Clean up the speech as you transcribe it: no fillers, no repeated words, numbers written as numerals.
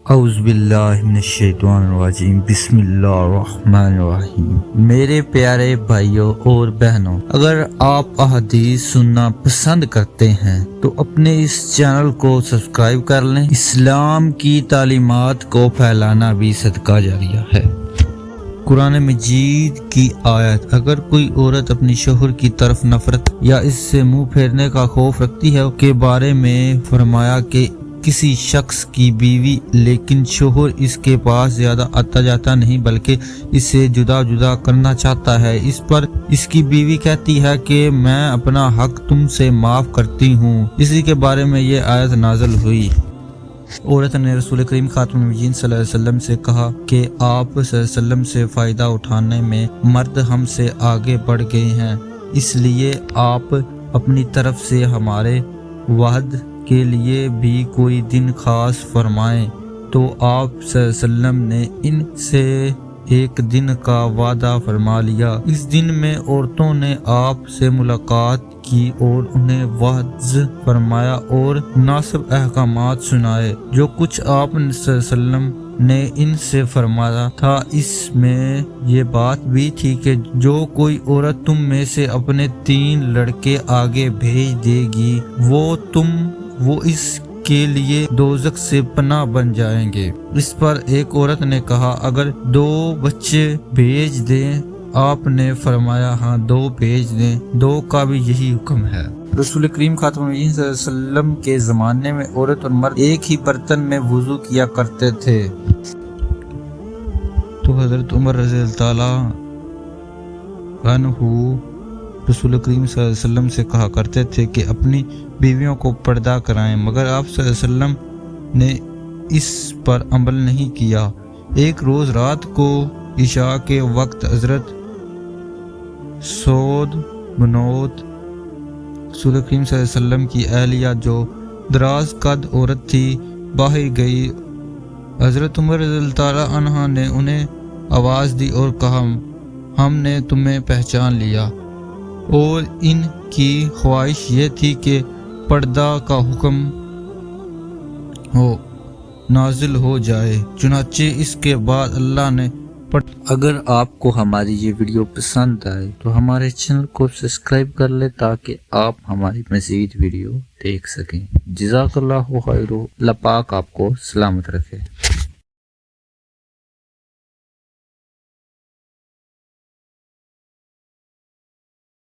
اعوذ باللہ من الشیطان الرجیم، بسم اللہ الرحمن الرحیم۔ میرے پیارے بھائیوں اور بہنوں، اگر آپ احادیث سننا پسند کرتے ہیں تو اپنے اس چینل کو سبسکرائب کر لیں۔ اسلام کی تعلیمات کو پھیلانا بھی صدقہ جاریہ ہے۔ قرآن مجید کی آیت، اگر کوئی عورت اپنی شوہر کی طرف نفرت یا اس سے منہ پھیرنے کا خوف رکھتی ہے کے بارے میں فرمایا کہ کسی شخص کی بیوی لیکن شوہر اس کے پاس زیادہ آتا جاتا نہیں بلکہ اسے جدا کرنا چاہتا ہے، اس پر اس کی بیوی کہتی ہے کہ میں اپنا حق تم سے معاف کرتی ہوں۔ اسی کے بارے میں یہ آیت نازل ہوئی۔ عورت نے رسول کریم خاتم النبیین صلی اللہ علیہ وسلم سے کہا کہ آپ صلی اللہ علیہ وسلم سے فائدہ اٹھانے میں مرد ہم سے آگے بڑھ گئے ہیں، اس لیے آپ اپنی طرف سے ہمارے وعد کے لیے بھی کوئی دن خاص فرمائیں۔ تو آپ صلی اللہ علیہ وسلم نے ان سے ایک دن کا وعدہ فرما لیا۔ اس دن میں عورتوں نے آپ سے ملاقات کی اور انہیں وعظ فرمایا اور مناسب احکامات سنائے۔ جو کچھ آپ صلی اللہ علیہ وسلم نے ان سے فرمایا تھا، اس میں یہ بات بھی تھی کہ جو کوئی عورت تم میں سے اپنے 3 لڑکے آگے بھیج دے گی وہ اس کے لیے دوزخ سے پناہ بن جائیں گے۔ اس پر ایک عورت نے کہا، اگر 2 بچے بھیج دیں؟ آپ نے فرمایا، ہاں 2 بھیج دیں، 2 کا بھی یہی حکم ہے۔ رسول کریم خاتم النبیین صلی اللہ علیہ وسلم کے زمانے میں عورت اور مرد ایک ہی برتن میں وضو کیا کرتے تھے۔ تو حضرت عمر رضی اللہ تعالیٰ عنہ رسول کریم صلی اللہ علیہ وسلم سے کہا کرتے تھے کہ اپنی بیویوں کو پردہ کرائیں، مگر آپ صلی اللہ علیہ وسلم نے اس پر عمل نہیں کیا۔ ایک روز رات کو عشاء کے وقت حضرت سعود بنت رسول کریم صلی اللہ علیہ وسلم کی اہلیہ جو دراز قد عورت تھی باہر گئی۔ حضرت عمر رضی اللہ تعالیٰ عنہ نے انہیں آواز دی اور کہا، ہم نے تمہیں پہچان لیا، اور ان کی خواہش یہ تھی کہ پردہ کا حکم نازل ہو جائے، چنانچہ اس کے بعد اللہ نے اگر آپ کو ہماری یہ ویڈیو پسند آئے تو ہمارے چینل کو سبسکرائب کر لیں تاکہ آپ ہماری مزید ویڈیو دیکھ سکیں۔ جزاک اللہ خیر، اللہ پاک آپ کو سلامت رکھے۔